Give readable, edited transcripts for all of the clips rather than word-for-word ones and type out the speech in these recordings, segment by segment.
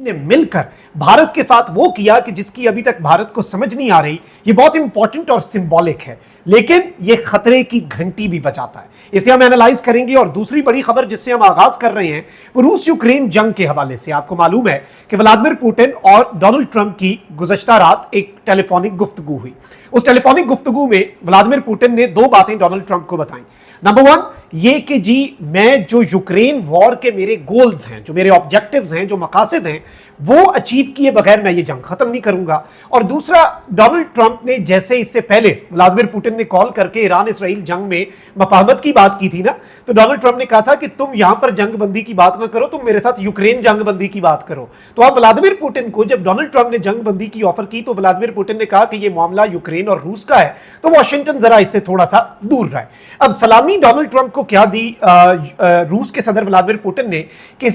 ने मिलकर भारत के साथ वो किया कि जिसकी अभी तक भारत को समझ नहीं आ रही। ये बहुत इंपॉर्टेंट और सिंबॉलिक है, लेकिन ये खतरे की घंटी भी बजाता है। इसे हम एनालाइज करेंगे। और दूसरी बड़ी खबर जिससे हम आगाज कर रहे हैं वो रूस यूक्रेन जंग के हवाले से। आपको मालूम है कि व्लादिमीर पुतिन और डोनाल्ड ट्रंप की गुज़श्ता रात एक टेलीफोनिक गुफ्तगू हुई। उस टेलीफोनिक गुफ्तगू में व्लादिमीर पुतिन ने दो बातें डोनाल्ड ट्रंप को बताई। नंबर वन ये कि जी मैं जो यूक्रेन वॉर के मेरे गोल्स हैं, जो मेरे ऑब्जेक्टिव्स हैं, जो मकासद हैं, वो अचीव किए बगैर मैं ये जंग खत्म नहीं करूंगा। और दूसरा, डोनाल्ड ट्रंप ने जैसे इससे पहले व्लादिमीर पुतिन ने कॉल करके ईरान इसराइल जंग में मफाहमत की बात की थी ना, तो डोनाल्ड ट्रंप ने कहा था कि तुम यहां पर जंग बंदी की बात ना करो, तुम मेरे साथ यूक्रेन जंग बंदी की बात करो। तो अब व्लादिमीर पुतिन को जब डोनाल्ड ट्रंप ने जंग बंदी की ऑफर की तो व्लादिमीर पुतिन ने कहा कि यह मामला यूक्रेन और रूस का है, तो वॉशिंगटन जरा इससे थोड़ा सा दूर रहे। अब सलामी डोनाल्ड ट्रंप को क्या दी रूस के सदर व्लादिमीर पुतिन ने कि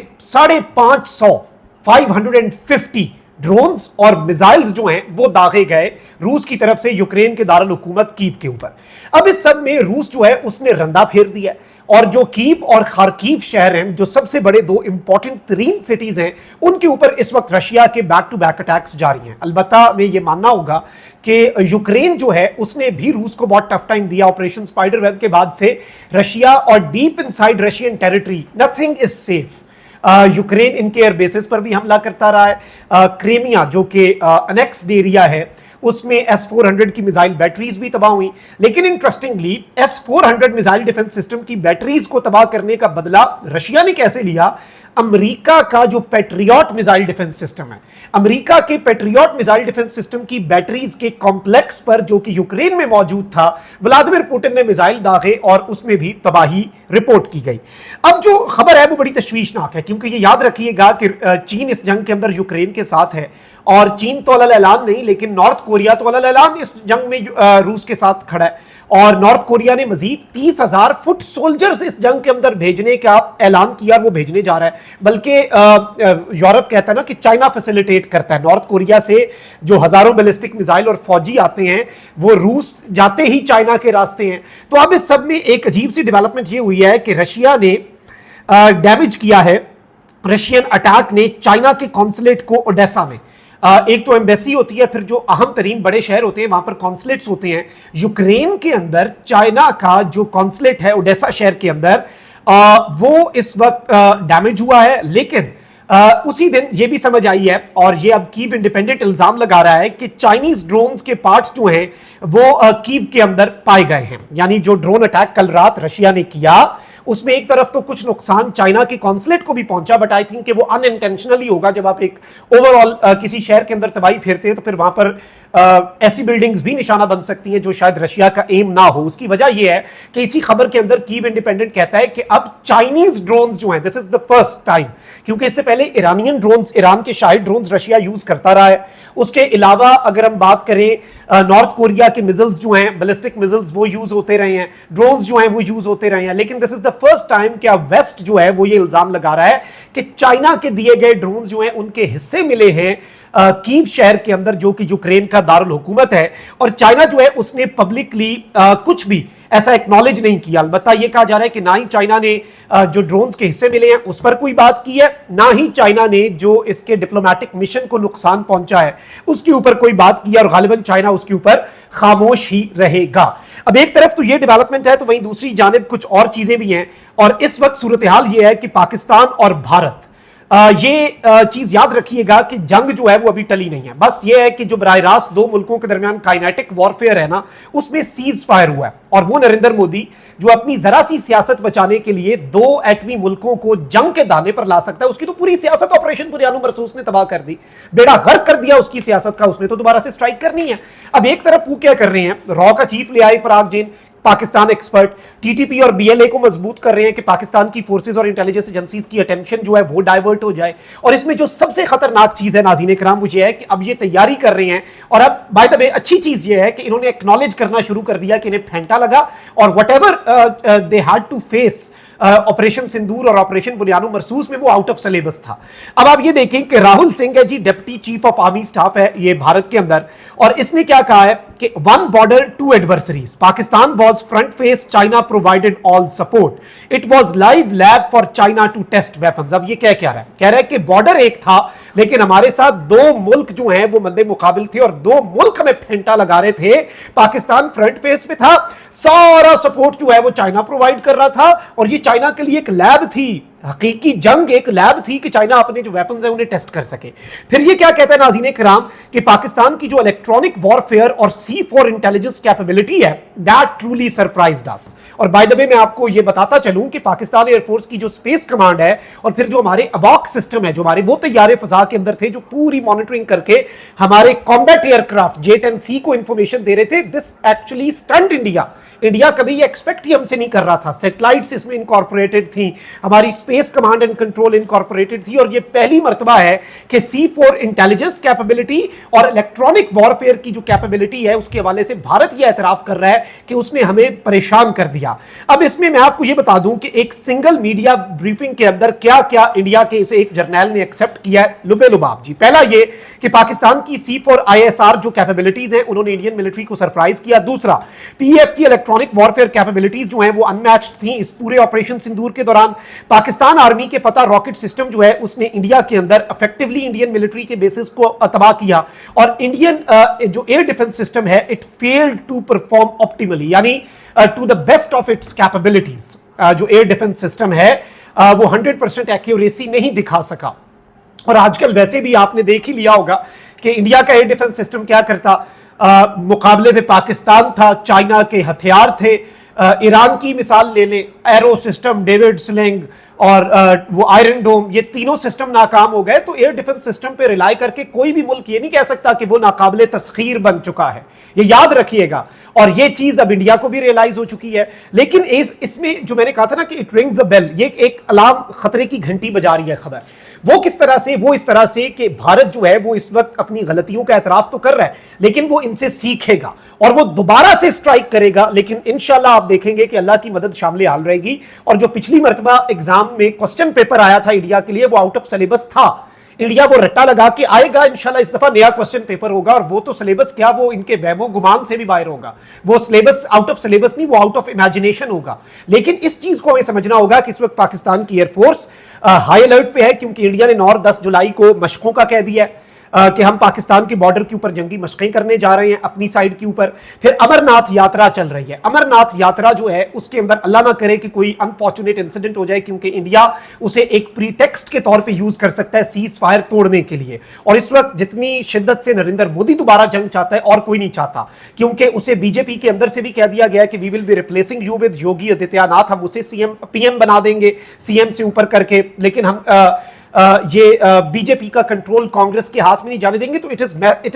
550 ड्रोन्स और मिसाइल्स जो हैं वो दागे गए रूस की तरफ से यूक्रेन के दारुल हुकूमत कीव के ऊपर। अब इस सब में रूस जो है उसने रंदा फेर दिया और जो कीव और खार्कीव शहर हैं, जो सबसे बड़े दो इंपॉर्टेंट तरीन सिटीज हैं, उनके ऊपर इस वक्त रशिया के बैक टू बैक अटैक्स जारी हैं। अलबत्ता में ये मानना होगा कि यूक्रेन जो है उसने भी रूस को बहुत टफ टाइम दिया। ऑपरेशन स्पाइडर वेब के बाद से रशिया और deep inside Russian territory nothing is safe. Ukraine इनके एयर बेसिस पर भी हमला करता रहा है। क्रीमिया जो कि अनेक्स्ड एरिया है उसमें S-400 की मिसाइल बैटरीज भी तबाह हुई। लेकिन interestingly S-400 missile defence system की बैटरीज को तबाह करने का बदला रशिया ने कैसे लिया? अमेरिका का जो पैट्रियट मिसाइल डिफेंस सिस्टम है, अमेरिका के पैट्रियट मिसाइल डिफेंस सिस्टम की बैटरीज के कॉम्प्लेक्स पर जो कि यूक्रेन में मौजूद था, व्लादिमीर पुतिन ने मिसाइल दागे और उसमें भी तबाही रिपोर्ट की गई। अब जो खबर है वो बड़ी तशवीशनाक है, क्योंकि ये याद रखिएगा कि चीन इस जंग के अंदर यूक्रेन के साथ है और चीन तो अलल ऐलान नहीं, लेकिन नॉर्थ कोरिया तो अलल ऐलान इस जंग में रूस के साथ खड़ा है। और नॉर्थ कोरिया ने मजीद 30,000 फुट सोल्जर्स इस जंग के अंदर भेजने का ऐलान किया, वो भेजने जा रहा है। बल्कि यूरोप कहता है ना कि चाइना फैसिलिटेट करता है। नॉर्थ कोरिया से जो हजारों बैलिस्टिक मिसाइल और फौजी आते हैं वो रूस जाते ही चाइना के रास्ते हैं। तो अब इस सब में एक अजीब सी डेवलपमेंट ये हुई है कि रशिया ने डैमेज किया है, रशियन अटैक ने चाइना के कॉन्सुलेट को ओडेसा में, एक तो एम्बेसी होती है, फिर जो अहम तरीन बड़े शहर होते हैं वहां पर कॉन्सुलेट्स होते हैं। यूक्रेन के अंदर चाइना का जो कॉन्सुलेट है ओडेसा शहर के अंदर, वो इस वक्त डैमेज हुआ है। लेकिन उसी दिन ये भी समझ आई है, और ये अब कीव इंडिपेंडेंट इल्जाम लगा रहा है कि चाइनीज ड्रोन्स के पार्ट्स जो हैं वो कीव के अंदर पाए गए हैं। यानी जो ड्रोन अटैक कल रात रशिया ने किया उसमें एक तरफ तो कुछ नुकसान चाइना के कॉन्सुलेट को भी पहुंचा, बट आई थिंक कि वो अनइंटेंशनली होगा। जब आप एक ओवरऑल किसी शहर के अंदर तबाही फेरते हैं तो फिर वहां पर ऐसी बिल्डिंग्स भी निशाना बन सकती हैं जो शायद रशिया का एम ना हो। उसकी वजह यह है कि इसी खबर के अंदर कीव इंडिपेंडेंट कहता है कि अब चाइनीज ड्रोन्स जो हैं, this is the first time, क्योंकि इससे पहले ईरानियन ड्रोन्स, ईरान के शाहिद ड्रोन्स रशिया यूज करता रहा है। उसके अलावा अगर हम बात करें नॉर्थ कोरिया के मिसाइल्स जो हैं, बैलिस्टिक मिसाइल्स, वो यूज होते रहे हैं, ड्रोन्स जो हैं वो यूज होते रहे हैं। लेकिन this is the first time कि अब वेस्ट जो है वो ये इल्जाम लगा रहा है कि चाइना के दिए गए ड्रोन जो हैं उनके हिस्से मिले हैं कीव शहर के अंदर जो कि यूक्रेन का दारुल हुकूमत है। और चाइना जो है उसने पब्लिकली कुछ भी ऐसा एक्नॉलेज नहीं किया। अलबत्ता यह कहा जा रहा है कि ना ही चाइना ने जो ड्रोन्स के हिस्से मिले हैं उस पर कोई बात की है, ना ही चाइना ने जो इसके डिप्लोमेटिक मिशन को नुकसान पहुंचा है उसके ऊपर कोई बात की है, और गालिबन चाइना उसके ऊपर खामोश ही रहेगा। अब एक तरफ तो यह डेवलपमेंट है, तो वहीं दूसरी जानिब कुछ और चीजें भी हैं। और इस वक्त सूरत हाल यह है कि पाकिस्तान और भारत, ये चीज याद रखिएगा कि जंग जो है वो अभी टली नहीं है। बस ये है कि जो बराह रास्त दो मुल्कों के दरमियान काइनेटिक वॉरफेयर है ना, उसमें सीज फायर हुआ है। और वो नरेंद्र मोदी जो अपनी जरा सी सियासत बचाने के लिए दो एटमी मुल्कों को जंग के दाने पर ला सकता है, उसकी तो पूरी सियासत ऑपरेशन पुरियानो मरसूस ने तबाह कर दी, बेड़ा गर्क कर दिया उसकी सियासत का। उसने तो दोबारा से स्ट्राइक करनी है। अब एक तरफ वो क्या कर रहे हैं, रॉ का चीफ ले आए पराग जैन, पाकिस्तान एक्सपर्ट, टीटीपी और बीएलए को मजबूत कर रहे हैं कि पाकिस्तान की फोर्सेस और इंटेलिजेंस एजेंसीज की अटेंशन जो है वो डाइवर्ट हो जाए। और इसमें जो सबसे खतरनाक चीज है नाज़रीन इकराम वो ये है कि अब ये तैयारी कर रहे हैं। और अब बाय द वे अच्छी चीज ये है कि इन्होंने एक्नॉलेज करना शुरू कर दिया कि इन्हें फेंटा लगा और whatever they had to face operation Sindoor और ऑपरेशन बुनियानो मरसूस में वो आउट ऑफ सिलेबस था। अब आप ये देखें कि राहुल सिंह है ji, deputy chief of army staff है ये भारत के अंदर, और इसने क्या कहा है कि one border two adversaries, Pakistan was front face, China provided all support, it was live lab for China to test weapons. अब ये क्या कह रहा है? कह रहा है कि बॉर्डर एक था लेकिन हमारे साथ दो मुल्क जो हैं वो मद्दे मुकाबिल थे और दो मुल्क में फेंटा लगा रहे थे। पाकिस्तान फ्रंट फेस पे था, सारा सपोर्ट जो है वो चाइना प्रोवाइड कर रहा था और ये चाइना के लिए एक लैब थी, हकीकी जंग एक लैब थी कि चाइना अपने जो वेपन्स हैं उन्हें टेस्ट कर सके। फिर ये क्या कहता है नाज़रीन किराम कि पाकिस्तान की जो इलेक्ट्रॉनिक वॉरफेयर और C4 इंटेलिजेंस कैपेबिलिटी है, दैट ट्रूली सरप्राइज्ड अस। और बाय द वे मैं आपको ये बताता चलूं कि पाकिस्तान एयरफोर्स की जो स्पेस कमांड है और फिर जो हमारे अवॉक सिस्टम है, जो हमारे वो तैयारे फजा के अंदर थे जो पूरी मॉनिटरिंग करके हमारे कॉम्बैट एयरक्राफ्ट J-10C को इंफॉर्मेशन दे रहे थे, this actually stunned India. India कभी ये एक्सपेक्ट ही हमसे नहीं कर रहा था। सैटेलाइट्स इसमें इनकॉर्पोरेटेड थी, हमारी space command and control incorporated थी और ये पहली मर्तबा है कि C4 इंटेलिजेंस कैपेबिलिटी और इलेक्ट्रॉनिक वॉरफेयर की जो कैपेबिलिटी है उसके हवाले से भारत यह एतराफ कर रहा है कि उसने हमें परेशान कर दिया। अब इसमें मैं आपको यह बता दूं कि एक सिंगल मीडिया ब्रीफिंग के अंदर क्या क्या इंडिया के इसे एक जर्नैल ने एक्सेप्ट किया है, लुबे लुबाब जी। पहला ये कि पाकिस्तान की C4 ISR जो कैपेबिलिटीज हैं उन्होंने इंडियन मिलिट्री को सरप्राइज किया। दूसरा, PF की इलेक्ट्रॉनिक वॉरफेयर कैपेबिलिटीज जो हैं वो अनमैच्ड थी इस पूरे ऑपरेशन सिंदूर के दौरान। पाकिस्तान आर्मी के फतह रॉकेट सिस्टम जो है उसने इंडिया के अंदर इफेक्टिवली इंडियन मिलिट्री के बेसिस को तबाह किया और इंडियन जो एयर डिफेंस सिस्टम है it failed to perform optimally, यानी to the best of its capabilities. जो एयर डिफेंस सिस्टम है वो 100% एक्यूरेसी नहीं दिखा सका। और आजकल वैसे भी आपने देख ही लिया होगा कि इंडिया का एयर डिफेंस सिस्टम क्या करता, मुकाबले में पाकिस्तान था, चाइना के हथियार थे, ईरान की मिसाल ले लें, एरो सिस्टम, डेविड स्लिंग और वो आयरन डोम, ये तीनों सिस्टम नाकाम हो गए। तो एयर डिफेंस सिस्टम पे रिलाई करके कोई भी मुल्क ये नहीं कह सकता कि वो नाकाबिले तस्खीर बन चुका है, ये याद रखिएगा। और ये चीज अब इंडिया को भी रियलाइज हो चुकी है। लेकिन इसमें जो मैंने कहा था ना कि इट रिंग्स अ बेल, ये एक अलार्म, खतरे की घंटी बजा रही है खबर। वो किस तरह से? वो इस तरह से कि भारत जो है वो इस वक्त अपनी गलतियों का एतराफ तो कर रहा है लेकिन वो इनसे सीखेगा और वो दोबारा से स्ट्राइक करेगा। लेकिन इंशाल्लाह आप देखेंगे कि अल्लाह की मदद शामिल हाल रहेगी। और जो पिछली मर्तबा एग्जाम में क्वेश्चन पेपर आया था इंडिया के लिए वो आउट ऑफ सिलेबस था, इंडिया वो रट्टा लगा के आएगा, इंशाल्लाह इस दफा नया क्वेश्चन पेपर होगा और वो तो सिलेबस क्या, वो इनके वहमो गुमान से भी बाहर होगा। वो सिलेबस आउट ऑफ सिलेबस नहीं, वो आउट ऑफ इमेजिनेशन होगा। लेकिन इस चीज को हमें समझना होगा कि इस वक्त पाकिस्तान की एयरफोर्स हाई अलर्ट पे है क्योंकि इंडिया ने 9 और 10 जुलाई को मशकों का कह दिया है कि हम पाकिस्तान के बॉर्डर के ऊपर जंगी मशकें करने जा रहे हैं अपनी साइड के ऊपर। फिर अमरनाथ यात्रा चल रही है। अमरनाथ यात्रा जो है उसके अंदर अल्लाह ना करे कि कोई अनफॉर्चुनेट इंसिडेंट हो जाए क्योंकि इंडिया उसे एक प्रीटेक्स्ट के तौर पे यूज कर सकता है सीज फायर तोड़ने के लिए। और इस वक्त जितनी शिद्दत से नरेंद्र मोदी दोबारा जंग चाहता है और कोई नहीं चाहता क्योंकि उसे बीजेपी के अंदर से भी कह दिया गया कि we will be replacing you with Yogi Adityanath, हम उसे सीएम पीएम बना देंगे सीएम से ऊपर करके। लेकिन हम ये बीजेपी का कंट्रोल कांग्रेस के हाथ में नहीं जाने देंगे। तो it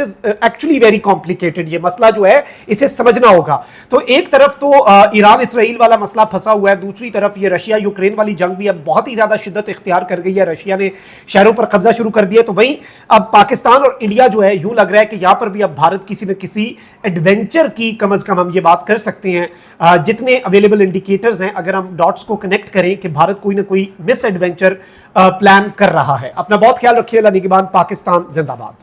is actually very complicated, ये मसला जो है इसे समझना होगा। तो एक तरफ तो ईरान इसराइल वाला मसला फंसा हुआ है, दूसरी तरफ ये रशिया यूक्रेन वाली जंग भी अब बहुत ही ज्यादा शिद्दत इख्तियार कर गई है, रशिया ने शहरों पर कब्जा शुरू कर दिया। तो वहीं अब पाकिस्तान और इंडिया जो है यूं लग रहा है कि यहां पर भी अब भारत किसी न किसी एडवेंचर की कम से कम हम ये बात कर सकते हैं। जितने अवेलेबल इंडिकेटर्स हैं अगर हम डॉट्स को कनेक्ट करें कि भारत कोई ना कोई मिस एडवेंचर प्लान कर रहा है। अपना बहुत ख्याल रखिए। निगहबान, पाकिस्तान जिंदाबाद।